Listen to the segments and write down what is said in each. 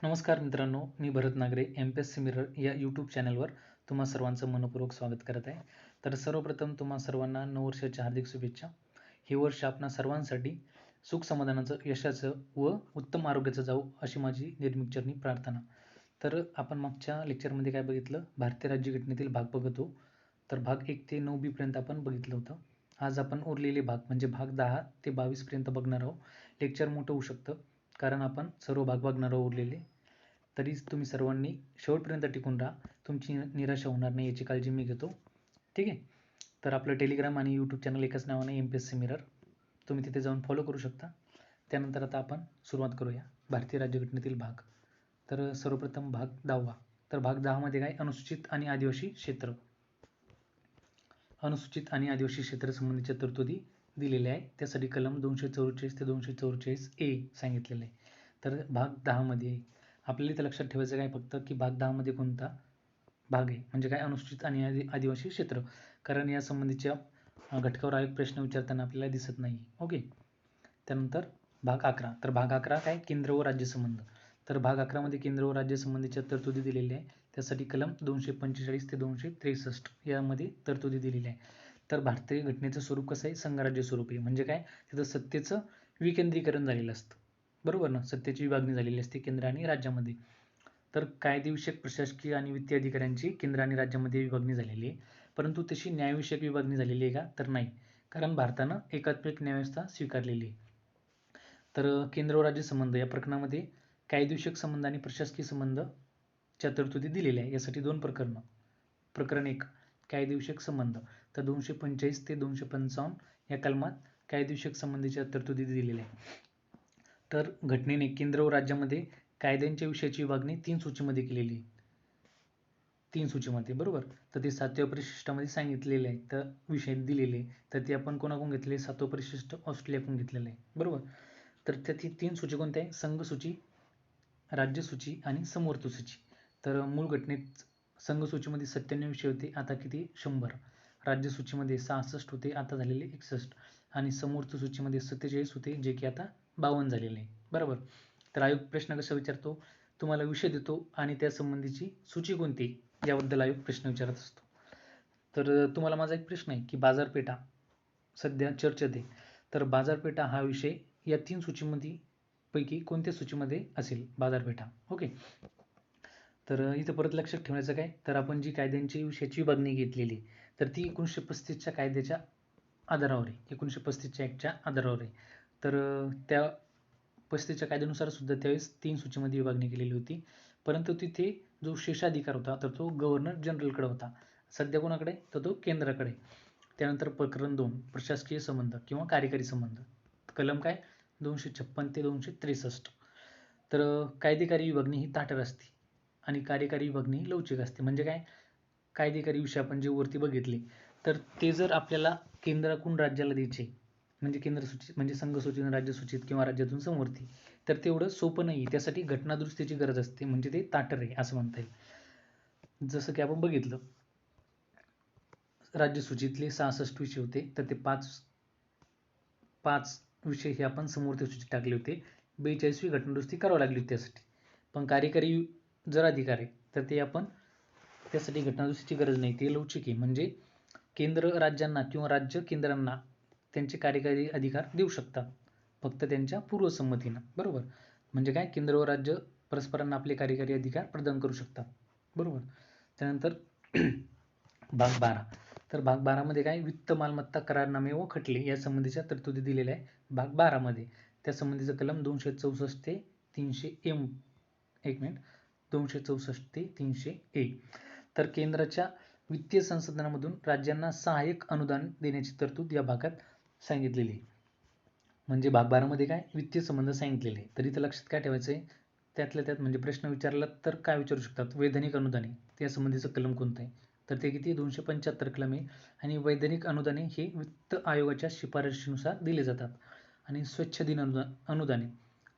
नमस्कार मित्रांनो, मी भरत Nagare MPSC mirror या यूट्यूब चॅनलवर तुम्हा सर्वांचं मनपूर्वक स्वागत करत आहे. तर सर्वप्रथम तुम्हा सर्वांना नववर्षाच्या हार्दिक शुभेच्छा. हे वर्ष आपणा सर्वांसाठी सुख समाधानाचं, यशाचं व उत्तम आरोग्याचं जाऊ अशी माझी निर्मिकचरणी प्रार्थना. तर आपण मागच्या लेक्चरमध्ये काय बघितलं, भारतीय राज्यघटनेतील भाग बघतो. तर भाग 1 ते 9 बी पर्यंत आपण बघितलं होतं. आज आपण उरलेले भाग म्हणजे भाग 10 ते 22 पर्यंत बघणार आहोत. लेक्चर मोठं होऊ शकतं कारण आपण सर्व भाग बघणार आहोत उरलेले. तरीच तुम्ही सर्वांनी शेवटपर्यंत टिकून राहा, तुमची निराशा होणार नाही याची काळजी मी घेतो. ठीक आहे. तर आपलं टेलिग्राम आणि यूट्यूब चॅनल एकाच नावाने MPSC मिरर, तुम्ही तिथे जाऊन फॉलो करू शकता. त्यानंतर आता आपण सुरुवात करूया भारतीय राज्यघटनेतील भाग. तर सर्वप्रथम भाग 10वा. तर भाग 10 मध्ये काय, अनुसूचित आणि आदिवासी क्षेत्र. अनुसूचित आणि आदिवासी क्षेत्र संबंधीच्या तरतुदी दिलेल्या आहे. त्यासाठी कलम 244 ते 244 ए सांगितलेलं आहे. तर भाग 10 मध्ये आपल्याला इथं लक्षात ठेवायचं काय फक्त की भाग 10 मध्ये कोणता भाग आहे म्हणजे काय, अनुसूचित आणि आदिवासी क्षेत्र. कारण या संबंधीच्या घटकावर अनेक प्रश्न विचारताना आपल्याला दिसत नाही. ओके. त्यानंतर भाग 11. तर भाग 11 काय, केंद्र व राज्य संबंध. तर भाग 11 मध्ये केंद्र व राज्य संबंधीच्या तरतुदी दिलेल्या आहे. त्यासाठी कलम 245 ते 263 यामध्ये तरतुदी दिलेल्या आहे. तर भारतीय घटनेचं स्वरूप कसं आहे, संघराज्य स्वरूप आहे. म्हणजे काय, तिथं सत्तेचं विकेंद्रीकरण झालेलं असतं. बरोबर ना, सत्तेची विभागणी झालेली असते केंद्र आणि राज्यामध्ये. तर कायदेविषयक, प्रशासकीय आणि वित्तीय अधिकाऱ्यांची केंद्र आणि राज्यामध्ये विभागणी झालेली आहे. परंतु तशी न्यायविषयक विभागणी झालेली आहे का, तर नाही. कारण भारतानं एकात्मिक न्यायव्यवस्था स्वीकारलेली आहे. तर केंद्र व राज्य संबंध या प्रकरणामध्ये कायदेविषयक संबंध आणि प्रशासकीय संबंधच्या तरतुदी दिलेल्या आहे. यासाठी दोन प्रकरणं. प्रकरण 1 कायदेविषयक संबंध. तर 245 ते 255 या कलमात कायदेविषयक संबंधीच्या तरतुदी दिलेल्या आहे. तर घटनेने केंद्र व राज्यामध्ये कायद्यांच्या विषयाची विभागणी 3 सूचीमध्ये केलेली आहे. 3 सूचीमध्ये, बरोबर. तर ते 7व्या परिशिष्टामध्ये सांगितलेले आहे. तर विषय दिलेले, तर ते आपण कोणाकडून घेतले, 7वं परिशिष्ट ऑस्ट्रेलियाकडून घेतलेलं आहे, बरोबर. तर त्यातील 3 सूची कोणत्या आहे, संघ सूची, राज्य सूची आणि समवर्ती सूची. तर मूळ घटनेत संघ सूचीमध्ये 97 विषय होते, आता किती, 100. राज्य सूचीमध्ये 66 होते, आता झालेले 61. आणि समवर्ती सूचीमध्ये 47 होते, जे की आता 52 झालेले आहे, बरोबर. तर आयोग प्रश्न कसा विचारतो, तुम्हाला विषय देतो आणि त्या संबंधीची सूची कोणती याबद्दल आयोग प्रश्न विचारत असतो. तर तुम्हाला माझा एक प्रश्न आहे की बाजारपेठा सध्या चर्चेत आहे. तर बाजारपेठा हा विषय या 3 सूचीमध्ये पैकी कोणत्या सूचीमध्ये असेल बाजारपेठा. ओके. तर इथं परत लक्षात ठेवायचं काय, तर आपण जी कायद्यांची विषयाची विभागणी घेतलेली तर ती 1935च्या कायद्याच्या आधारावर आहे, 1935च्या ॲक्टच्या आधारावर आहे. तर त्या 35च्या कायद्यानुसार सुद्धा त्यावेळेस 3 सूचीमध्ये विभागणी केलेली होती. परंतु तिथे जो शेषाधिकार होता तर तो गव्हर्नर जनरलकडे होता. सध्या कोणाकडे, तर तो केंद्राकडे. त्यानंतर प्रकरण 2 प्रशासकीय संबंध किंवा कार्यकारी संबंध. कलम काय, 256 ते 263. तर कायदेकारी विभागणी ही ताठर असते आणि कार्यकारी विभागणी ही लवचिक असते. म्हणजे काय, कायदेकारी विषय आपण जे वरती बघितले तर ते जर आपल्याला केंद्राकडून राज्याला द्यायचे म्हणजे केंद्र सूचित म्हणजे संघ सूचित, राज्य सूचित किंवा राज्यातून समवर्ती, तर तेवढं सोपं नाही. त्यासाठी घटनादुरुस्तीची गरज असते, म्हणजे ते ताठर आहे असं म्हणता येईल. जसं की आपण बघितलं, राज्य सूचीतले 66 विषय होते, तर ते पाच विषय हे आपण समवर्ती सूचीत टाकले होते. 42वी घटनादुरुस्ती करावी लागली होती त्यासाठी. पण कार्यकारी जर अधिकार आहे तर ते आपण त्यासाठी घटनादुरुस्तीची गरज नाही, ते लवचिक आहे. म्हणजे केंद्र राज्यांना किंवा राज्य केंद्रांना त्यांचे कार्यकारी अधिकार देऊ शकतात, फक्त त्यांच्या पूर्वसंमतीनं, बरोबर. म्हणजे काय, केंद्र व राज्य परस्परांना आपले कार्यकारी अधिकार प्रदान करू शकतात, बरोबर. त्यानंतर भाग 12. तर भाग 12 मध्ये काय, वित्त मालमत्ता करारनामे व खटले या संबंधीच्या तरतुदी दिलेल्या आहे भाग 12 मध्ये. त्या संबंधीचा कलम 264 ते 300 एम, एक मिनिट, 264 ते 300 ए. तर केंद्राच्या वित्तीय संसाधनामधून राज्यांना सहाय्यक अनुदान देण्याची तरतूद या भागात सांगितलेली आहे. म्हणजे भाग 12 मध्ये काय, वित्तीय संबंध सांगितलेले आहे. तर इथं लक्षात काय ठेवायचं आहे, त्यातल्या त्यात म्हणजे प्रश्न विचारला तर काय विचारू शकतात, वैधानिक अनुदाने त्या संबंधीचं कलम कोणतं आहे, तर ते किती, 275 कलम आहे. आणि वैधानिक अनुदाने हे वित्त आयोगाच्या शिफारशीनुसार दिले जातात. आणि स्वच्छ दिन अनुदाने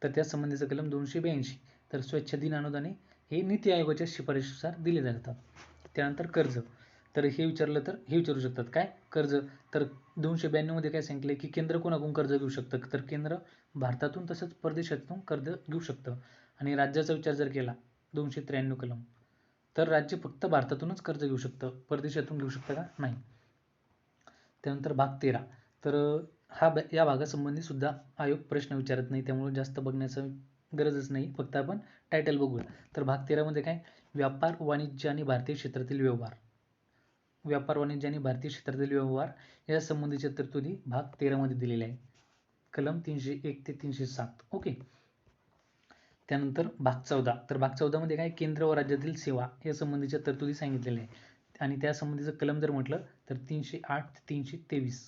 तर त्या संबंधीचं कलम 282. तर स्वच्छ दिन अनुदाने हे नीती आयोगाच्या शिफारशीनुसार दिले जातात. त्यानंतर कर्ज, तर हे विचारलं तर हे विचारू शकतात काय, कर्ज. तर 292 मध्ये काय सांगितलं की केंद्र कोणाकडून कर्ज घेऊ शकतं, तर केंद्र भारतातून तसंच परदेशातून कर्ज घेऊ शकतं. आणि राज्याचा विचार जर केला 293 कलम, तर राज्य फक्त भारतातूनच कर्ज घेऊ शकतं, परदेशातून घेऊ शकतं का? नाही. त्यानंतर भाग 13, तर या भागासंबंधी सुद्धा आयोग प्रश्न विचारत नाही, त्यामुळे जास्त बघण्याचं गरजच नाही, फक्त आपण टायटल बघूया. तर भाग 13 मध्ये काय, व्यापार वाणिज्य आणि भारतीय क्षेत्रातील व्यवहार, व्यापार वाणिज्य आणि भारतीय क्षेत्रातील व्यवहार या संबंधीच्या तरतुदी भाग 13 मध्ये दिलेल्या आहे, कलम 301 ते 307. ओके. त्यानंतर भाग 14, तर भाग 14 मध्ये काय, केंद्र व राज्यातील सेवा या संबंधीच्या तरतुदी सांगितलेल्या आहे, आणि त्या संबंधीचं कलम जर म्हटलं तर 308 ते 323.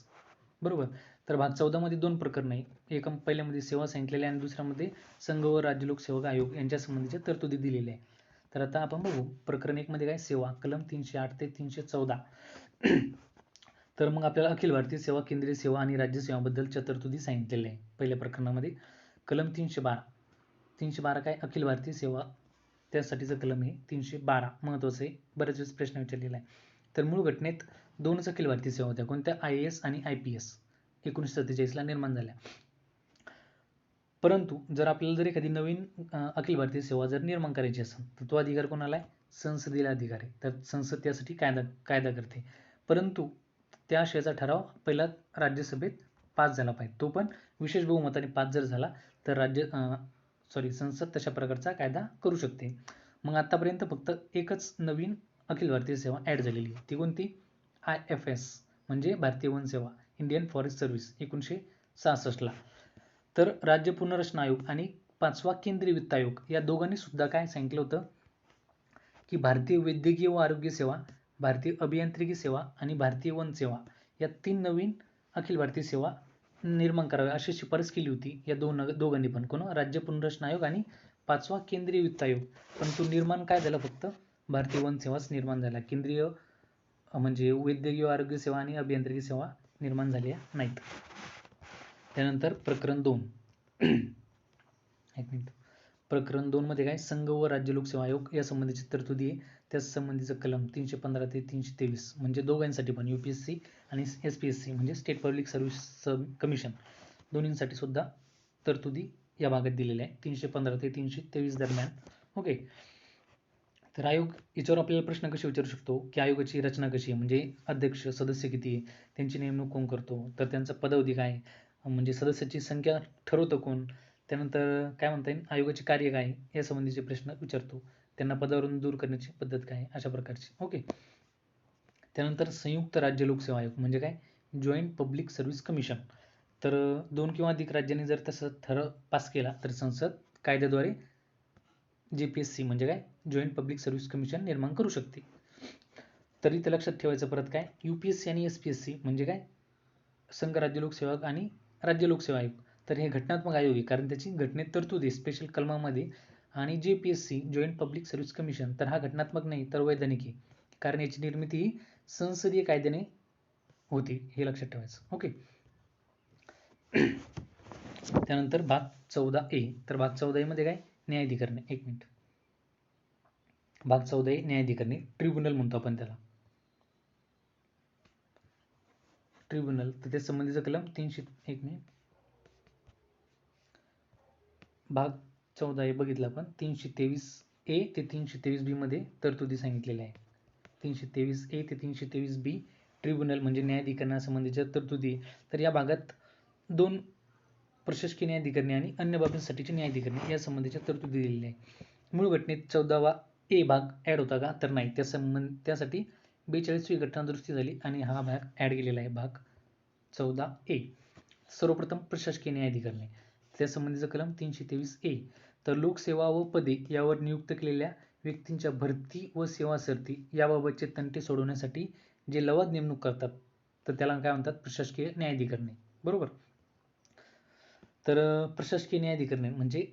बरोबर. तर भाग 14 मध्ये दोन प्रकरण आहे, एक पहिल्यामध्ये सेवा सांगितलेल्या आणि दुसऱ्यामध्ये संघ व राज्य लोकसेवक आयोग यांच्या संबंधीच्या तरतुदी दिलेल्या आहे. तर आता आपण बघू प्रकरण 1 मध्ये काय, सेवा, कलम 308 ते 314. तर मग आपल्याला अखिल भारतीय सेवा, केंद्रीय सेवा आणि राज्य सेवाबद्दलच्या तरतुदी सांगितलेल्या आहे. पहिल्या प्रकरणामध्ये कलम 312 काय, अखिल भारतीय सेवा, त्यासाठीचं कलम आहे 312, महत्त्वाचं आहे, बरेच वेळेस प्रश्न विचारलेला आहे. तर मूळ घटनेत दोनच अखिल भारतीय सेवा होत्या, कोणत्या, IAS आणि IPS, 1947 ला निर्माण झाल्या. परंतु जर आपल्याला जर एखादी नवीन अखिल भारतीय सेवा जर निर्माण करायची असेल तर तो अधिकार कोणाला आहे, संसदेला अधिकार आहे. तर संसद त्यासाठी कायदा करते, परंतु त्या आशयाचा ठराव पहिला राज्यसभेत पास झाला पाहिजे, तो पण विशेष बहुमताने पास जर झाला तर संसद तशा प्रकारचा कायदा करू शकते. मग आतापर्यंत फक्त एकच नवीन अखिल भारतीय सेवा ऍड झालेली आहे, ती कोणती, IFS म्हणजे भारतीय वन सेवा, इंडियन फॉरेस्ट सर्व्हिस, 1966 ला. तर राज्य पुनर्रचना आयोग आणि 5वा केंद्रीय वित्त आयोग या दोघांनी सुद्धा काय सांगितलं होतं की भारतीय वैद्यकीय व आरोग्य सेवा, भारतीय अभियांत्रिकी सेवा आणि भारतीय वन सेवा या 3 नवीन अखिल भारतीय सेवा निर्माण कराव्या अशी शिफारस केली होती या दोघांनी पण, कोण, राज्य पुनर्रचना आयोग आणि 5वा केंद्रीय वित्त आयोग. परंतु निर्माण काय झालं, फक्त भारतीय वन सेवाच निर्माण झाला, केंद्रीय म्हणजे वैद्यकीय आरोग्य सेवा आणि अभियांत्रिकी सेवा निर्माण झाल्या नाहीत. त्यानंतर प्रकरण 2 एक मिनिट, प्रकरण 2 मध्ये काय, संघ व राज्य लोकसेवा आयोग या संबंधीची तरतुदी आहे, त्या संबंधीचं कलम 315 ते 323, म्हणजे दोघांसाठी पण UPSC आणि SPSC म्हणजे स्टेट पब्लिक सर्व्हिस कमिशन, दोन्हींसाठी सुद्धा तरतुदी या भागात दिलेल्या आहे 315 ते 323 दरम्यान. ओके. तर आयोग, याच्यावर आपल्याला प्रश्न कसे विचारू शकतो की आयोगाची रचना कशी आहे, म्हणजे अध्यक्ष, सदस्य किती आहे, त्यांची नेमणूक कोण करतो, तर त्यांचा पदावधी काय, म्हणजे सदस्याची संख्या ठरवतं कोण, त्यानंतर काय म्हणता येईल, आयोगाचे कार्य काय या संबंधीचे प्रश्न विचारतो, त्यांना पदावरून दूर करण्याची पद्धत काय, अशा प्रकारची. ओके. त्यानंतर संयुक्त राज्य लोकसेवा आयोग म्हणजे काय, जॉईंट पब्लिक सर्व्हिस कमिशन. तर 2 किंवा अधिक राज्यांनी जर तसं ठराव पास केला तर संसद कायद्याद्वारे JPSC म्हणजे काय, जॉईंट पब्लिक सर्व्हिस कमिशन निर्माण करू शकते. तरी ते लक्षात ठेवायचं परत काय, UPSC आणि SPSC म्हणजे काय, संघ राज्य लोकसेवा आणि राज्य लोकसेवा आयोग, तर हे घटनात्मक आयोग आहे, कारण त्याची घटनेत तरतूद आहे स्पेशल कलमामध्ये. आणि JPSC joint public service commission, तर हा घटनात्मक नाही तर वैधानिक आहे, कारण याची निर्मिती ही संसदीय कायद्याने होती, हे लक्षात ठेवायचं. ओके. त्यानंतर भाग 14A, तर भाग 14A मध्ये काय, न्यायाधिकरणे. एक मिनिट, भाग 14A न्यायाधिकरणे, ट्रिब्युनल म्हणतो आपण त्याला, ट्रिब्युनल. तर त्या संबंधीचा कलम 1 मिनिट, भाग 14A बघितला आपण, 323A ते 323B मध्ये तरतुदी सांगितलेल्या आहे. 323A ते 323B ट्रिब्युनल म्हणजे न्यायाधिकरणासंबंधीच्या तरतुदी. तर या भागात 2 प्रशासकीय न्यायाधिकरणे आणि अन्य बाबींसाठीची न्यायाधिकरणे या संबंधीच्या तरतुदी दिलेल्या आहे. मूळ घटनेत 14वा A भाग ऍड होता का, तर नाही, त्यासाठी 42वी घटना दुरुस्ती झाली आणि हा भाग ऍड केलेला आहे, भाग 14A. सर्वप्रथम प्रशासकीय न्यायाधिकरणे, त्या संबंधीचा कलम 323A. तर लोकसेवा व पदे यावर नियुक्त केलेल्या व्यक्तींच्या भरती व सेवा सरती याबाबतचे तंटे सोडवण्यासाठी जे लवाद नेमणूक करतात तर त्याला काय म्हणतात, प्रशासकीय न्यायाधिकरणे. बरोबर. तर प्रशासकीय न्यायाधिकरणे म्हणजे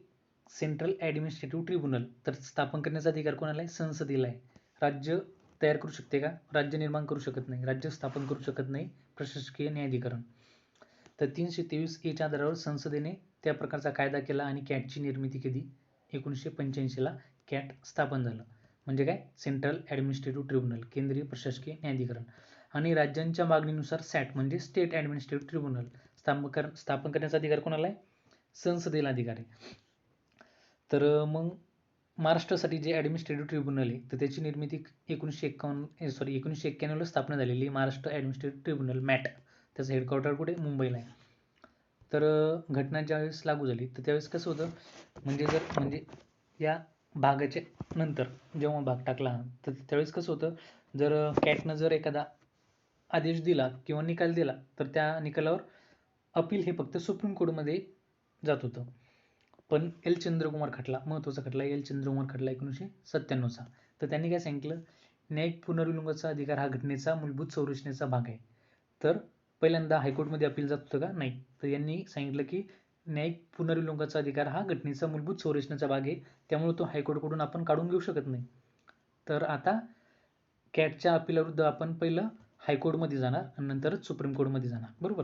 सेंट्रल ॲडमिनिस्ट्रेटिव्ह ट्रिब्युनल, तर स्थापन करण्याचा अधिकार कोणाला आहे, संसदेला आहे. राज्य तयार करू शकते का, राज्य निर्माण करू शकत नाही, राज्य स्थापन करू शकत नाही प्रशासकीय न्यायाधिकरण. तर 323A च्या आधारावर संसदेने त्या प्रकारचा कायदा केला आणि कॅटची निर्मिती केली, 1985 ला कॅट स्थापन झालं, म्हणजे काय, सेंट्रल ॲडमिनिस्ट्रेटिव्ह ट्रिब्युनल, केंद्रीय प्रशासकीय न्यायाधिकरण. आणि राज्यांच्या मागणीनुसार SAT म्हणजे स्टेट ॲडमिनिस्ट्रेटिव्ह ट्रिब्युनल स्थापन करण्याचा अधिकार कोणाला आहे, संसदेला अधिकार आहे. तर मग महाराष्ट्रासाठी जे ॲडमिनिस्ट्रेटिव्ह ट्रिब्युनल आहे तर त्याची निर्मिती 1991ला स्थापना झालेली महाराष्ट्र ॲडमिनिस्ट्रेटिव्ह ट्रिब्युनल मॅट. त्याचं हेडक्वार्टर कुठे? मुंबईला आहे. तर घटना ज्यावेळेस लागू झाली तर त्यावेळेस कसं होतं, म्हणजे या भागाच्या नंतर जेव्हा भाग टाकला तर त्यावेळेस कसं होतं, जर कॅटनं जर एखादा आदेश दिला किंवा निकाल दिला तर त्या निकालावर अपील हे फक्त सुप्रीम कोर्टमध्ये जात होतं. पण एल चंद्रकुमार खटला, महत्त्वाचा खटला एल चंद्रकुमार खटला 1997चा, तर त्यांनी काय सांगितलं, न्यायिक पुनर्विलोकाचा अधिकार हा घटनेचा मूलभूत संरचनेचा भाग आहे. तर पहिल्यांदा हायकोर्टमध्ये अपील जात होतं का? नाही. तर यांनी सांगितलं की न्यायिक पुनर्विलोकाचा अधिकार हा घटनेचा मूलभूत संरचनेचा भाग आहे, त्यामुळे तो हायकोर्टकडून आपण काढून घेऊ शकत नाही. तर आता कॅटच्या अपिलाविरुद्ध आपण पहिलं हायकोर्टमध्ये जाणार आणि नंतरच सुप्रीम कोर्टमध्ये जाणार, बरोबर.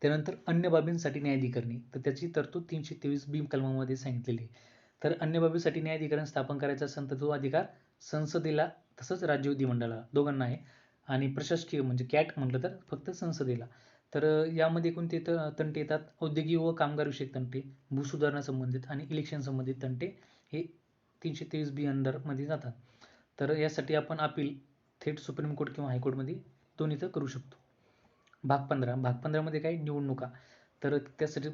त्यानंतर अन्य बाबींसाठी न्यायाधिकरणी, तर त्याची तरतूद 323B कलमामध्ये सांगितलेली आहे. तर अन्य बाबींसाठी न्यायाधिकरण स्थापन करायचा असेल तर तो अधिकार संसदेला तसंच राज्य विधिमंडळाला दोघांना आहे. आणि प्रशासकीय म्हणजे कॅट म्हटलं तर फक्त संसदेला. तर यामध्ये कोणते तंटे येतात? औद्योगिक व कामगार विषयक तंटे, भूसुधारणा संबंधित आणि इलेक्शन संबंधित तंटे हे 323B अंडरमध्ये जातात. तर यासाठी आपण अपील थेट सुप्रीम कोर्ट किंवा हायकोर्टमध्ये दोन्हीचं करू शकतो. भाग 15 मध्ये काय? निवडणुका. तर त्यासाठी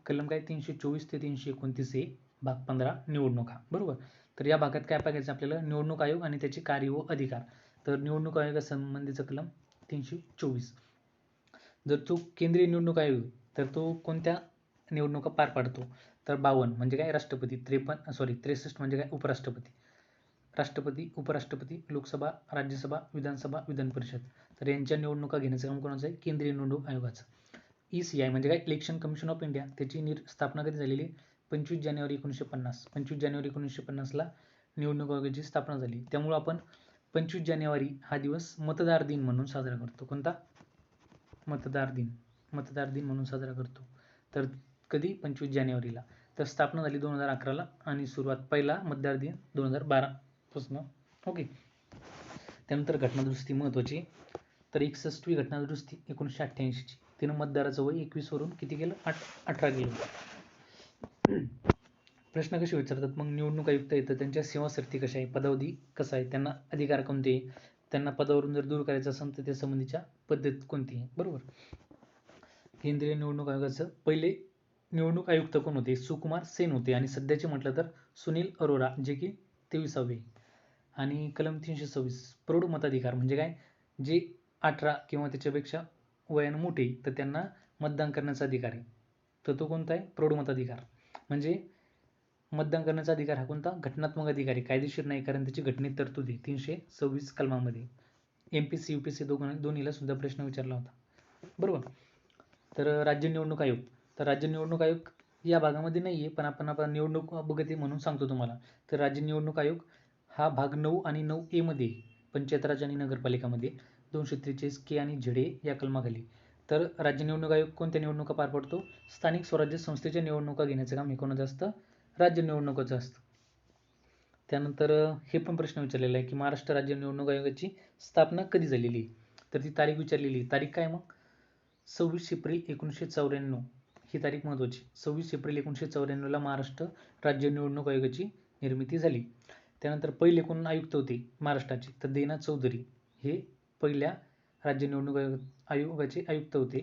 कलम काय? 324 ते 329 आहे भाग 15 निवडणुका, बरोबर. तर या भागात काय बघायचं आपल्याला? निवडणूक आयोग आणि त्याचे कार्य व अधिकार. तर निवडणूक आयोगासंबंधीचा कलम 324. जर तो केंद्रीय निवडणूक आयोग तर तो कोणत्या निवडणुका पार पाडतो? तर 52 म्हणजे काय? राष्ट्रपती. 63 म्हणजे काय? उपराष्ट्रपती. राष्ट्रपती, उपराष्ट्रपती, लोकसभा, राज्यसभा, विधानसभा, विधान परिषद. तर यांच्या निवडणुका घेण्याचं काम कोणाचं आहे? केंद्रीय निवडणूक आयोगाचं. ECI म्हणजे काय? Election commission of India. त्याची स्थापना कधी झालेली? 25 जानेवारी 1950. 25 जानेवारी 1950ला निवडणूक आयोगाची स्थापना झाली. त्यामुळे आपण 25 जानेवारी हा दिवस मतदार दिन म्हणून साजरा करतो. कोणता? मतदार दिन. मतदार दिन म्हणून साजरा करतो. तर कधी? 25 जानेवारीला. तर स्थापना झाली 2011ला आणि सुरुवात पहिला मतदार दिन 2012 पासून. ओके. त्यानंतर घटनादुरुस्ती महत्त्वाची. तर 61वी घटनादुरुस्ती 1988ची. तिनं मतदाराचं वय 21 वरून किती केलं? 18 केलं. प्रश्न कसे विचारतात मग? निवडणूक आयुक्त येतं, त्यांच्या सेवासरती कशा आहे, पदावधी कसा आहे, त्यांना अधिकार कोणते, त्यांना पदावरून जर दूर करायचं असेल तर त्या संबंधीच्या पद्धत कोणती आहे, बरोबर. केंद्रीय निवडणूक आयोगाचं पहिले निवडणूक आयुक्त कोण होते? सुकुमार सेन होते. आणि सध्याचे म्हटलं तर सुनील अरोरा, जे की 23वे. आणि कलम 326 प्रौढ मताधिकार म्हणजे काय? जे 18 किंवा त्याच्यापेक्षा वयानं मोठे तर त्यांना मतदान करण्याचा अधिकार आहे. तर तो कोणता आहे? प्रौढ मताधिकार. म्हणजे मतदान करण्याचा अधिकार हा कोणता? घटनात्मक अधिकार आहे, कायदेशीर नाही, कारण त्याची घटनेत तरतूद आहे 326 कलमामध्ये. MPSC UPSC दोन्हीला सुद्धा प्रश्न विचारला होता, बरोबर. तर राज्य निवडणूक आयोग. तर राज्य निवडणूक आयोग या भागामध्ये नाही आहे, पण आपण निवडणूक बघते म्हणून सांगतो तुम्हाला. तर राज्य निवडणूक आयोग हा भाग 9 आणि 9A मध्ये पंचायत राज आणि नगरपालिकामध्ये 243 के आणि झेडे या कलमाखाली. तर राज्य निवडणूक आयोग कोणत्या निवडणुका पार पाडतो? स्थानिक स्वराज्य संस्थेच्या निवडणुका घेण्याचं काम हे कोणाचं असतं? राज्य निवडणुकाचं असतं. त्यानंतर हे पण प्रश्न विचारलेला आहे की महाराष्ट्र राज्य निवडणूक आयोगाची स्थापना कधी झालेली? तर ती तारीख विचारलेली. तारीख काय मग? 26 एप्रिल 1994 ही तारीख महत्त्वाची. 26 एप्रिल 1994ला महाराष्ट्र राज्य निवडणूक आयोगाची निर्मिती झाली. त्यानंतर पहिले कोण आयुक्त होते महाराष्ट्राचे? तर देना चौधरी हे पहिल्या राज्य निवडणूक आयोगाचे आयुक्त होते.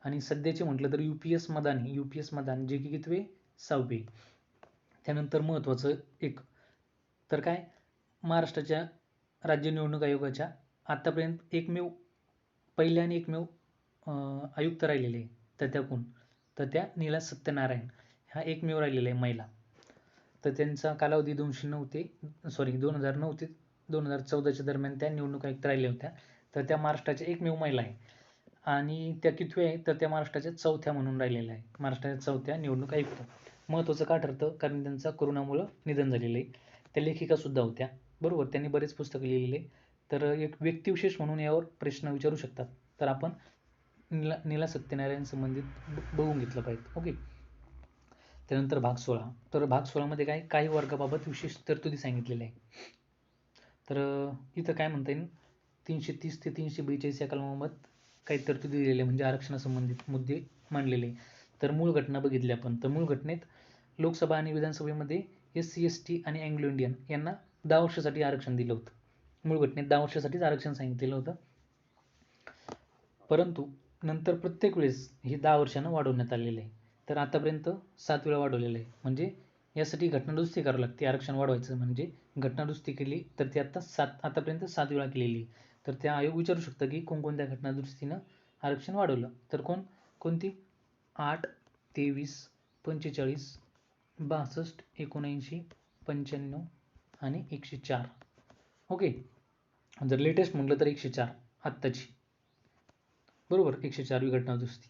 आणि सध्याचे म्हटलं तर UPS मदान जे की कितवे? 6वे. त्यानंतर महत्त्वाचं एक तर काय? महाराष्ट्राच्या राज्य निवडणूक आयोगाच्या आतापर्यंत पहिल्या आणि एकमेव आयुक्त राहिलेले तर त्या कोण? तर त्या नीला सत्यनारायण ह्या एकमेव राहिलेल्या आहे महिला. तर त्यांचा कालावधी 2009 ते 2014च्या दरम्यान त्या निवडणूक आयुक्त राहिल्या होत्या. तर त्या महाराष्ट्राच्या एकमेव महिला आहे. आणि त्या कितव्या आहे? तर त्या महाराष्ट्राच्या 4थ्या म्हणून राहिलेल्या आहे. महाराष्ट्राच्या 4थ्या निवडणूक आयुक्त. महत्त्वाचं का ठरतं? कारण त्यांचा कोरोनामुळं निधन झालेलं आहे. त्या लेखिका सुद्धा होत्या, बरोबर. त्यांनी बरेच पुस्तकं लिहिलेले. तर एक व्यक्तिविशेष म्हणून यावर प्रश्न विचारू शकतात. तर आपण नीला सत्यनारायण संबंधित बघून घेतलं पाहिजे, ओके. त्यानंतर भाग 16. तर भाग 16 मध्ये काय? काही वर्गाबाबत विशेष तरतुदी सांगितलेल्या आहे. तर इथं काय म्हणता येईल? 330 ते 342 या कलमाबाबत काही तरतुदी दिलेल्या म्हणजे आरक्षणासंबंधित मुद्दे मांडलेले. तर मूळ घटना बघितली आपण. तर मूळ घटनेत लोकसभा आणि विधानसभेमध्ये SC ST आणि अँग्लो इंडियन यांना 10 वर्षासाठी आरक्षण दिलं होतं. मूळ घटनेत 10 वर्षासाठीच आरक्षण सांगितलेलं होतं, परंतु नंतर प्रत्येक वेळेस हे 10 वर्षांना वाढवण्यात आलेलं आहे. तर आतापर्यंत 7 वेळा वाढवलेलं आहे. म्हणजे यासाठी घटनादुरुस्ती करावी लागते. आरक्षण वाढवायचं म्हणजे घटनादुरुस्ती केली तर ती आतापर्यंत 7 वेळा केलेली. तर त्या आयोग विचारू शकतं की कोणकोणत्या घटनादुरुस्तीनं आरक्षण वाढवलं. तर कोणती 8, 23, 45, 62, 79, 95 आणि 104. ओके. जर लेटेस्ट म्हटलं तर 104 आत्ताची, बरोबर, 104वी घटनादुरुस्ती.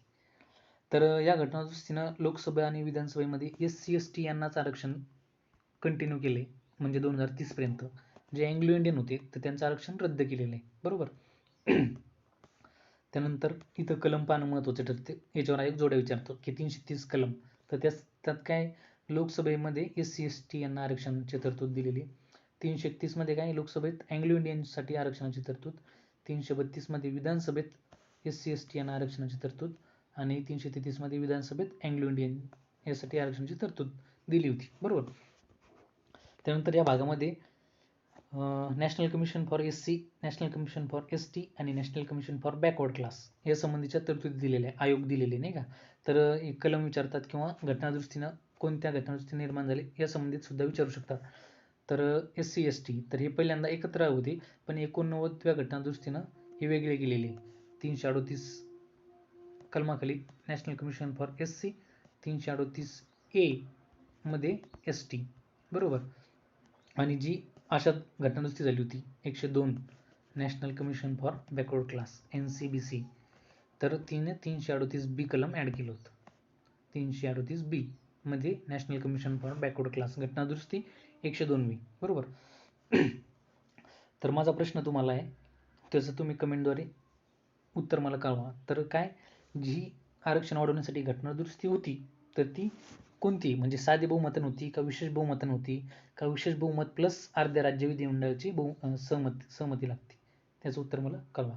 तर या घटनादुरुस्तीनं लोकसभा आणि विधानसभेमध्ये SC ST यांनाच आरक्षण कंटिन्यू केले, म्हणजे 2030 पर्यंत. जे अँग्लो इंडियन होते तर त्यांचं आरक्षण रद्द केलेलं आहे, बरोबर. त्यानंतर इथं कलम पाहणं महत्त्वाचं ठरते. याच्यावर आयोग जोड्या विचारतो की 330 कलम. तर त्यात काय लोकसभेमध्ये SC ST यांना आरक्षणाची तरतूद दिलेली. 331 मध्ये काय लोकसभेत अँग्लो इंडियनसाठी आरक्षणाची तरतूद. 332 मध्ये विधानसभेत SC ST यांना आरक्षणाची तरतूद आणि 333 मध्ये विधानसभेत अँग्लो इंडियन यासाठी आरक्षणाची तरतूद दिली होती, बरोबर. त्यानंतर या भागामध्ये national commission for SC, national commission for ST आणि national commission for backward class या संबंधीच्या तरतुदी दिलेल्या आहे, आयोग दिलेले नाही का. तर एक कलम विचारतात किंवा घटनादुरुस्तीनं कोणत्या घटनादुरुस्ती निर्माण झाली या संबंधित सुद्धा विचारू शकतात. तर SC ST तर हे पहिल्यांदा एकत्र होते, पण 89व्या घटनादुरुस्तीनं हे वेगळे केलेले. 338 कलमाखाली national commission for SC, 338A मध्ये ST, बरोबर. आणि जी अशा घटनादुरुस्ती झाली होती 102 national commission for backward class NCBC, तर तिने 338B कलम ॲड केलं होतं. 338B मध्ये national commission for backward class घटनादुरुस्ती 102वी, बरोबर. तर माझा प्रश्न तुम्हाला आहे, त्याचं तुम्ही कमेंटद्वारे उत्तर मला कळवा. तर काय जी आरक्षण वाढवण्यासाठी घटनादुरुस्ती होती तर ती कोणती, म्हणजे साधी बहुमताने होती का विशेष बहुमताने होती का विशेष बहुमत प्लस अर्ध्या राज्य विधिमंडळाची सहमती लागते, त्याचं उत्तर मला कळवा.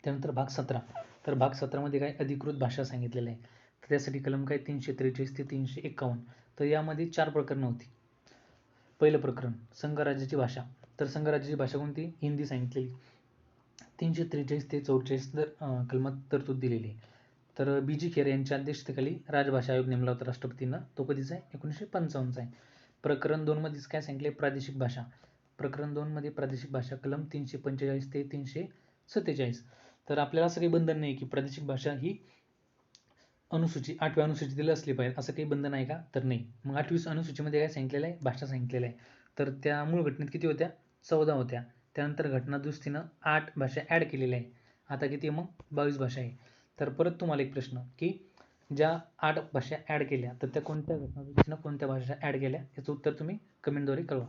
त्यानंतर भाग 17. तर भाग 17 मध्ये काय अधिकृत भाषा सांगितलेलं आहे. तर त्यासाठी कलम काय 343 ते 351. तर यामध्ये 4 प्रकरणं होती. पहिलं प्रकरण संघराज्याची भाषा. तर संघराज्याची भाषा कोणती, हिंदी सांगितलेली. 343 ते 44 कलमात तरतूद दिलेली आहे. तर BG खेर यांच्या अध्यक्षतेखाली राजभाषा आयोग नेमला होता राष्ट्रपतींना. तो कधीचा आहे, 1955 चा आहे. प्रकरण 2 मध्येच काय सांगितले, प्रादेशिक भाषा. प्रकरण 2 मध्ये प्रादेशिक भाषा कलम 345 ते 347. तर आपल्याला असं काही बंधन नाही की प्रादेशिक भाषा ही 8व्या अनुसूचीतील असली पाहिजे, असं काही बंधन आहे का, तर नाही. मग 8वी अनुसूचीमध्ये काय सांगितलेलं आहे, भाषा सांगितलेलं आहे. तर त्या मूळ घटनेत किती होत्या, 14 होत्या. त्यानंतर घटनादुरुस्तीनं 8 भाषा ॲड केलेल्या आहे. आता किती आहे, मग 22 भाषा आहे. तर परत तुम्हाला एक प्रश्न की ज्या 8 भाषा ॲड केल्या तर त्या कोणत्या घटनादुरुस्तीनं कोणत्या भाषा ॲड केल्या, याचं उत्तर तुम्ही कमेंटद्वारे कळवा.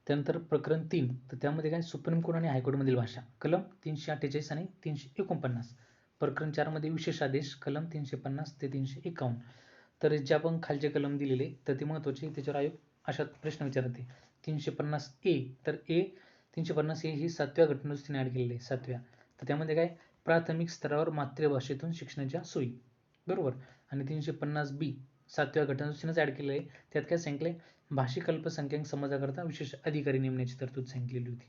त्यानंतर प्रकरण 3. तर त्यामध्ये काय सुप्रीम कोर्ट आणि हायकोर्टमधील भाषा कलम 348 आणि 349. प्रकरण 4 मध्ये विशेष आदेश कलम 350 ते 351. तर जे आपण खालचे कलम दिलेले तर ते महत्त्वाचे, त्याच्यावर आयोग अशा प्रश्न विचारते. 350A. तर 350A ही 7व्या घटनादुरुस्तीने ॲड केलेली आहे, 7व्या. तर त्यामध्ये काय प्राथमिक स्तरावर मातृभाषेतून शिक्षणाच्या सोयी, बरोबर. आणि 350B 7व्या घटनादुरुस्तीनेच ॲड केलेलं आहे. त्यात काय सांगितलंय, भाषिक अल्पसंख्याक समाजाकरता विशेष अधिकारी नेमण्याची तरतूद सांगितलेली होती.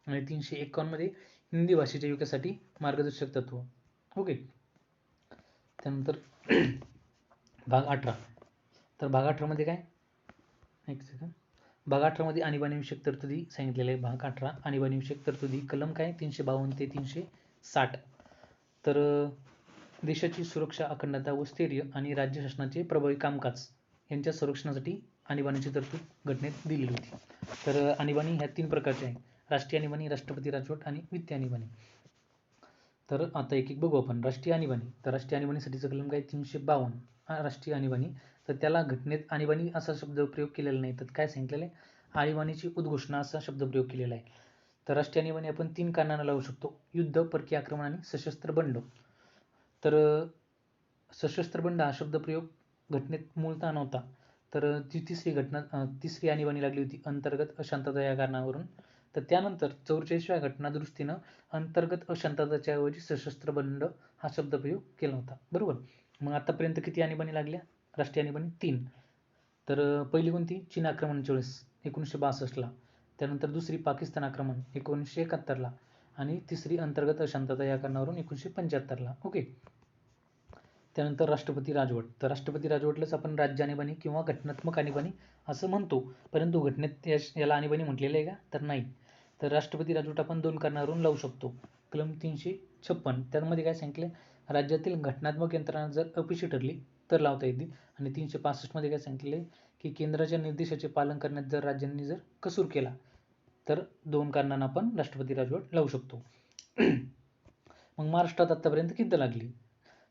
आणि 351 मध्ये हिंदी भाषेच्या विकासासाठी मार्गदर्शक तत्व. ओके. त्यानंतर भाग 18. तर भाग 18 मध्ये काय, एक सेकंड, भाग 18 मध्ये आणीबाणीविषयक तरतुदी सांगितलेले आहे. भाग 18 आणीबाणीविषयक तरतुदी कलम काय 352 ते 360. तर देशाची सुरक्षा, अखंडता व स्थैर्य आणि राज्य शासनाचे प्रभावी कामकाज यांच्या संरक्षणासाठी आणीबाणीची तरतूद घटनेत दिलेली होती. तर आणीबाणी ह्या 3 प्रकारच्या आहे, राष्ट्रीय आणीबाणी, राष्ट्रपती राजवट आणि वित्तीय आणीबाणी. तर आता एक एक बघू आपण. राष्ट्रीय आणीबाणी. तर राष्ट्रीय आणीबाणीसाठीचं कलम काय 352 राष्ट्रीय आणीबाणी. तर त्याला घटनेत आणीबाणी असा शब्दप्रयोग केलेला नाही, तर काय सांगितलेलं आहे, आणीबाणीची उद्घोषणा असा शब्दप्रयोग केलेला आहे. तर राष्ट्रीय आणीबाणी आपण 3 कारणांना लावू शकतो, युद्ध, परकीय आक्रमण आणि सशस्त्र बंड. तर सशस्त्र बंड हा शब्दप्रयोग घटनेत मूळतः नव्हता. तर ती तिसरी आणीबाणी लागली होती अंतर्गत अशांतता या कारणावरून. तर त्यानंतर 44व्या घटनादुरुस्तीनं अंतर्गत अशांतताच्या ऐवजी सशस्त्र बंड हा शब्दप्रयोग केला होता, बरोबर. मग आतापर्यंत किती आणीबाणी लागल्या, राष्ट्रीय आणीबाणी 3. तर पहिली कोणती? चीन आक्रमणाच्या वेळेस 1962ला. त्यानंतर दुसरी पाकिस्तान आक्रमण 1971ला आणि तिसरी अंतर्गत अशांतता या कारणावरून 1975ला. ओके. त्यानंतर राष्ट्रपती राजवट. तर राष्ट्रपती राजवटलाच आपण राज्य आणीबाणी किंवा घटनात्मक आणीबाणी असं म्हणतो, परंतु घटनेत याला आणीबाणी म्हटलेलं आहे का? तर नाही. तर राष्ट्रपती राजवट आपण 2 कारणावरून लावू शकतो. कलम 356 त्यामध्ये काय सांगितलं? राज्यातील घटनात्मक यंत्रणा जर अपयशी ठरली तर लावता येते. आणि 365 मध्ये काय सांगितले की केंद्राच्या निर्देशाचे पालन करण्यात जर राज्यांनी जर कसूर केला तर 2 कारणांना आपण राष्ट्रपती राजवट लावू शकतो. मग महाराष्ट्रात आतापर्यंत किती लागली?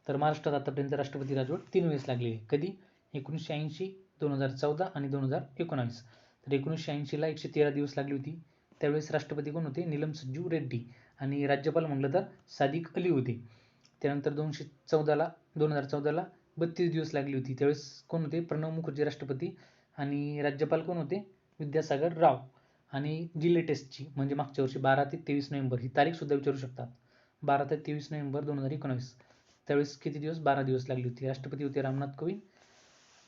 तर महाराष्ट्रात आतापर्यंत राष्ट्रपती राजवट 3 वेळेस लागली आहे. कधी? 1980, 2014 आणि 2019. तर 1980ला 113 दिवस लागली होती. त्यावेळेस राष्ट्रपती कोण होते? नीलम संजीव रेड्डी. आणि राज्यपाल म्हटलं तर सादिक अली होते. त्यानंतर 2014ला 32 दिवस लागली होती. त्यावेळेस कोण होते? प्रणव मुखर्जी राष्ट्रपती. आणि राज्यपाल कोण होते? विद्यासागर राव. आणि जी लेटेस्टची म्हणजे मागच्या वर्षी 12 ते 23 नोव्हेंबर ही तारीख सुद्धा विचारू शकतात. 12 ते 23 नोव्हेंबर 2019. त्यावेळेस किती दिवस? 12 दिवस लागली होती. राष्ट्रपती होते रामनाथ कोविंद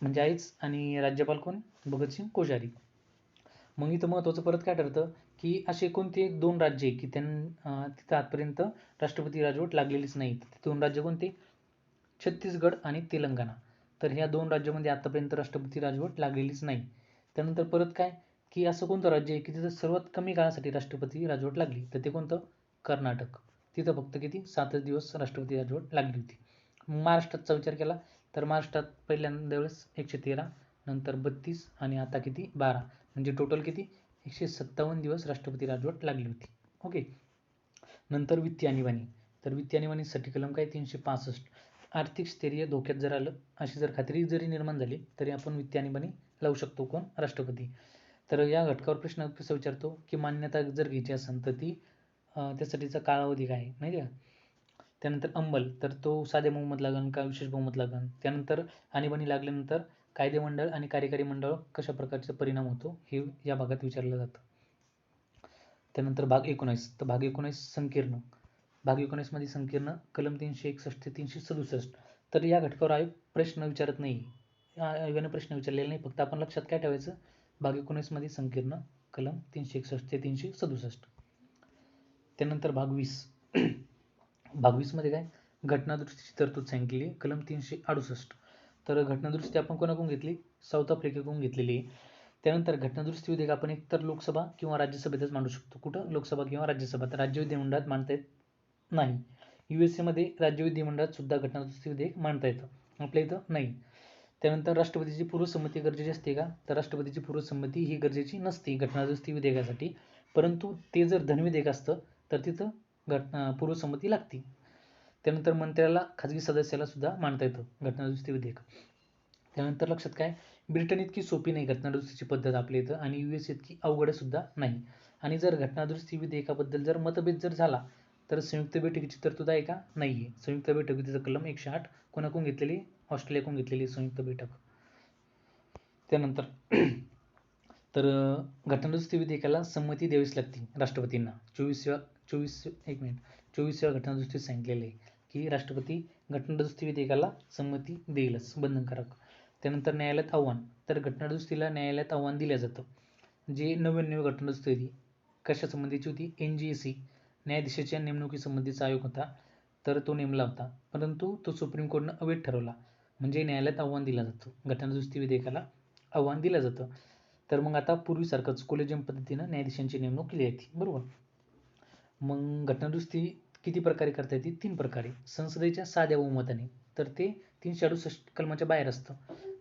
म्हणजे आईच. आणि राज्यपाल कोण? भगतसिंग कोश्यारी. मग इथं महत्त्वाचं परत काय ठरतं की असे कोणते 2 राज्य आहे की तिथं आजपर्यंत राष्ट्रपती राजवट लागलेलीच नाही. ते 2 राज्य कोणते? छत्तीसगड आणि तेलंगणा. तर ह्या 2 राज्यामध्ये आतापर्यंत राष्ट्रपती राजवट लागलेलीच नाही. त्यानंतर परत काय की असं कोणतं राज्य आहे की तिथं सर्वात कमी काळासाठी राष्ट्रपती राजवट लागली? तर ते कोणतं? कर्नाटक. तिथं फक्त किती? 7 दिवस राष्ट्रपती राजवट लागली होती. महाराष्ट्राचा विचार केला तर महाराष्ट्रात पहिल्यांदा वेळेस 113, नंतर 32 आणि आता किती? 12. म्हणजे टोटल किती? 157 दिवस राष्ट्रपती राजवट लागली होती. ओके. नंतर वित्तीय आणीबाणी. तर वित्तीय आणीबाणीसाठी कलम काय? 365. आर्थिक स्थैर्य धोक्यात जर आलं, अशी जर खात्री जरी निर्माण झाली तरी आपण वित्तीय आणीबाणी लावू शकतो. कोण? राष्ट्रपती. तर या घटकावर प्रश्न कसा विचारतो की मान्यता जर घ्यायची असेल तर ती त्यासाठीचा कालावधी काय आहे नाही का? त्यानंतर अंमल. तर तो साधे बहुमत लागन का विशेष बहुमत लागन? त्यानंतर आणीबाणी लागल्यानंतर कायदेमंडळ आणि कार्यकारी मंडळ कशा प्रकारचा परिणाम होतो हे या भागात विचारलं जातं. त्यानंतर भाग 19. तर भाग 19 संकीर्ण. भाग 19 मध्ये संकीर्ण कलम 361 ते 367. तर या घटकावर आयोग प्रश्न विचारत नाही. आयोगाने प्रश्न विचारलेला नाही. फक्त आपण लक्षात काय ठेवायचं? भाग 19 मध्ये संकीर्ण कलम 361 ते 367. त्यानंतर भाग 20. भाग 20 मध्ये काय? घटनादुरुस्तीची तरतूद सांगितलेली आहे कलम 368. तर घटनादुरुस्ती आपण कोणाकडून घेतली? साऊथ आफ्रिकेकडून घेतलेली आहे. त्यानंतर घटनादुरुस्ती विधेयक आपण एकतर लोकसभा किंवा राज्यसभेतच मांडू शकतो. कुठं? लोकसभा किंवा राज्यसभा. तर राज्य विधिमंडळात मांडता येत नाही. USA मध्ये राज्य विधिमंडळात सुद्धा घटनादुरुस्ती विधेयक मांडता येतं, आपल्या इथं नाही. त्यानंतर राष्ट्रपतीची पूर्वसंमती गरजेची असते का? तर राष्ट्रपतीची पूर्वसंमती ही गरजेची नसते घटनादुरुस्ती विधेयकासाठी. परंतु ते जर धनविधेयक असतं तर तिथं पूर्वसंमती लागते. त्यानंतर मंत्र्याला खाजगी सदस्याला सुद्धा मांडता येतं घटनादुरुस्ती विधेयक. त्यानंतर लक्षात काय? ब्रिटन इतकी सोपी नाही घटनादुरुस्तीची पद्धत आपल्या इथं आणि US इतकी अवघड सुद्धा नाही. आणि जर घटनादुरुस्ती विधेयकाबद्दल जर मतभेद जर झाला तर संयुक्त बैठकीची तरतूद आहे का? नाही आहे. संयुक्त बैठकीचा कलम 108 कोणाकडून घेतलेली? ऑस्ट्रेलियाकडून घेतलेली संयुक्त बैठक. त्यानंतर तर घटनादुरुस्ती विधेयकाला संमती द्यावीच लागते राष्ट्रपतींना. 24व्या घटनादुरुस्तीत सांगितलेलं आहे की राष्ट्रपती घटनादुरुस्ती विधेयकाला संमती देईलच, बंधनकारक. त्यानंतर न्यायालयात आव्हान. तर घटनादुरुस्तीला न्यायालयात आव्हान दिलं जातं. जे 99 घटनादुरुस्ती होती कशा संबंधीची होती? NGSC न्यायाधीशाच्या नेमणुकीसंबंधीचा आयोग होता. तर तो नेमला होता, परंतु तो सुप्रीम कोर्टनं अवैध ठरवला. म्हणजे न्यायालयात आव्हान दिलं जातं, घटनादुरुस्ती विधेयकाला आव्हान दिलं जातं. तर मग आता पूर्वीसारखंच कोलेजियम पद्धतीनं न्यायाधीशांची नेमणूक केली जाते, बरोबर. मग घटनादुरुस्ती किती प्रकारे करता येते? 3 प्रकारे. संसदेच्या साध्या बहुमताने, तर ते 368 कलमाच्या बाहेर असतं.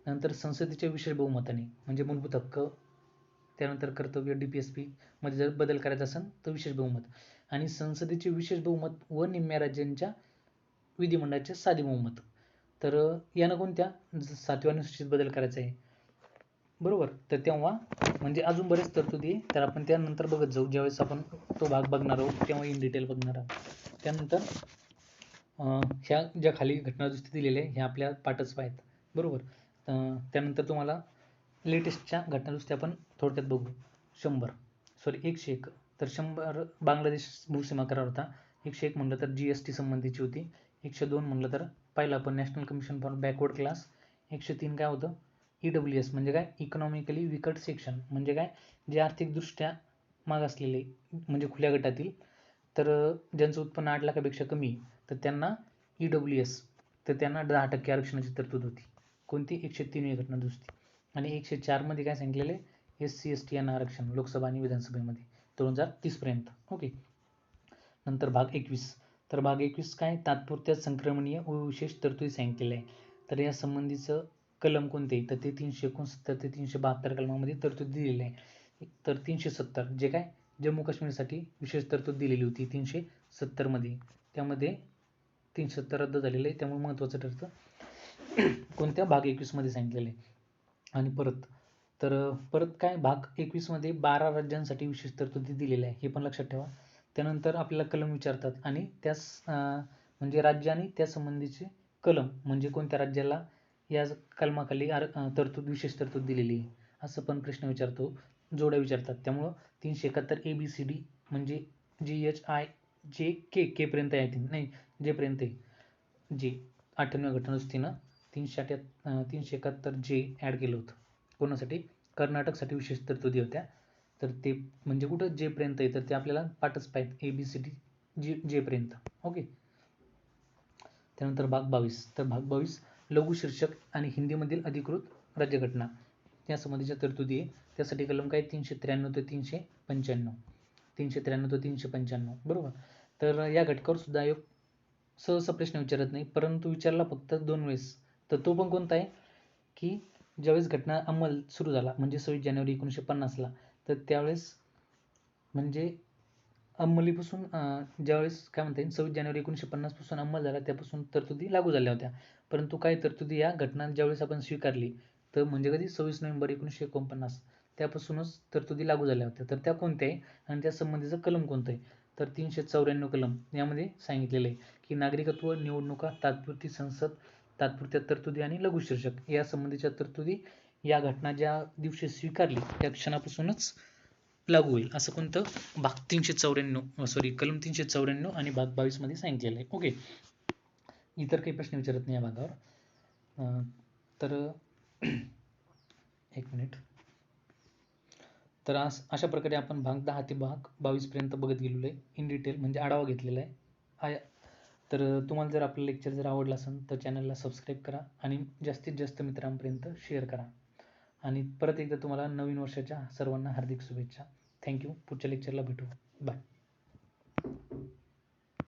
नंतर संसदेच्या विशेष बहुमताने म्हणजे मूलभूत हक्क, त्यानंतर कर्तव्य DPSP मध्ये जर बदल करायचा असेल तर विशेष बहुमत. आणि संसदेचे विशेष बहुमत व निम्म्या राज्यांच्या विधिमंडळाचे साधे बहुमत. तर यानं कोणत्या? 7व्या अनुसूचित बदल करायचा आहे, बरोबर. तर तेव्हा म्हणजे अजून बरेच तरतुदी आहे, तर आपण त्यानंतर बघत जाऊ ज्यावेळेस आपण तो भाग बघणार आहोत तेव्हा इन डिटेल बघणार आहोत. त्यानंतर ह्या ज्या खाली घटनादुरुस्ती दिलेल्या आहे ह्या आपल्या पाठच आहेत, बरोबर. त्यानंतर तुम्हाला लेटेस्टच्या घटनादुरुस्ती आपण थोडक्यात बघू. 101. तर 100 बांगलादेश भूसीमा करार होता. 101 म्हणलं तर GST संबंधीची होती. 102 म्हणलं तर पहिला आपण national commission for backward class. 103 काय होतं, EWS म्हणजे काय, इकॉनॉमिकली विकट सेक्शन, म्हणजे काय, जे आर्थिकदृष्ट्या मागासलेले म्हणजे खुल्या गटातील, तर ज्यांचं उत्पन्न 8 लाखापेक्षा कमी, तर त्यांना EWS, तर त्यांना 10% आरक्षणाची तरतूद होती. कोणती, 103वी घटना दुरुस्ती. आणि 104 मध्ये काय सांगितलेले, SC ST यांना आरक्षण लोकसभा आणि विधानसभेमध्ये 2030 पर्यंत. ओके. नंतर भाग 21, तर भाग 21 काय, तात्पुरत्या संक्रमणीय व विशेष तरतुदी सांगितलेल्या आहे. तर या संबंधीचं कलम कोणते, तर ते 369 ते 372 कलमामध्ये तरतूद दिलेली आहे. तर 370 जे काय जम्मू काश्मीरसाठी विशेष तरतूद दिलेली होती 370 मध्ये, त्यामध्ये 370 रद्द झालेले आहे, त्यामुळे महत्त्वाचं ठरतं कोणत्या, भाग 21 मध्ये सांगितलेलं आहे. आणि परत काय, भाग 21 मध्ये 12 राज्यांसाठी विशेष तरतुदी दिलेल्या आहे, हे पण लक्षात ठेवा. त्यानंतर आपल्याला कलम विचारतात आणि त्यास म्हणजे राज्य आणि त्या संबंधीचे कलम, म्हणजे कोणत्या राज्याला या कलमाखाली तरतूद विशेष तरतूद दिलेली आहे, असं पण प्रश्न विचारतो, जोड्या विचारतात. त्यामुळं 371 ABCD म्हणजे GHIJK पर्यंत आहे, नाही जे पर्यंत आहे, जे 8व्या घटनादुरुस्तीनं 371 जे ॲड केलं होतं. कोणासाठी, कर्नाटकसाठी विशेष तरतुदी होत्या, तर ते म्हणजे कुठं जे पर्यंत आहे, तर ते आपल्याला पाठच पाहिजे, ABCD जे पर्यंत. ओके. त्यानंतर भाग 22, तर भाग 22 लघु शीर्षक आणि हिंदीमधील अधिकृत राज्यघटना या संबंधीच्या तरतुदी आहे. त्यासाठी कलम काय, 393 ते 395, 393 ते 395, बरोबर. तर या घटकावर सुद्धा आयोग सहसा प्रश्न विचारत नाही, परंतु विचारला फक्त 2 वेळेस. तर तो पण कोणता आहे, की ज्यावेळेस घटना अंमल सुरू झाला म्हणजे 26 जानेवारी 1950ला, तर त्यावेळेस म्हणजे अंमलीपासून ज्यावेळेस काय म्हणता येईल, 26 जानेवारी 1950 पासून अंमल झाला, त्यापासून तरतुदी लागू झाल्या होत्या. परंतु काही तरतुदी या घटना ज्यावेळेस आपण स्वीकारली, तर म्हणजे कधी 26 नोव्हेंबर 1949 त्यापासूनच तरतुदी लागू झाल्या होत्या. तर त्या कोणत्या आहे आणि त्या संबंधीचं कलम कोणतं आहे, तर 394 कलम यामध्ये सांगितलेलं आहे की नागरिकत्व, निवडणुका, तात्पुरती संसद, तात्पुरत्या तरतुदी आणि लघु शीर्षक या संबंधीच्या तरतुदी या घटना ज्या दिवशी स्वीकारली त्या क्षणापासूनच लागू होईल, असं कोणतं, भाग 394 कलम 394 आणि भाग 22 मध्ये सांगितलेलं आहे. ओके. इतर काही प्रश्न विचारत नाही या भागावर. तर एक मिनिट. तर अशा प्रकारे आपण भाग 10 ते भाग 22 पर्यंत बघत गेलेलो आहे इन डिटेल, म्हणजे आढावा घेतलेला आहे. तर तुम्हाला जर आपलं लेक्चर जर आवडलं असेल तर चॅनलला सबस्क्राईब करा आणि जास्तीत जास्त मित्रांपर्यंत शेअर करा. आणि परत एकदा तुम्हाला नवीन वर्षाच्या सर्वांना हार्दिक शुभेच्छा. थँक्यू. पुढच्या लेक्चरला भेटू. बाय.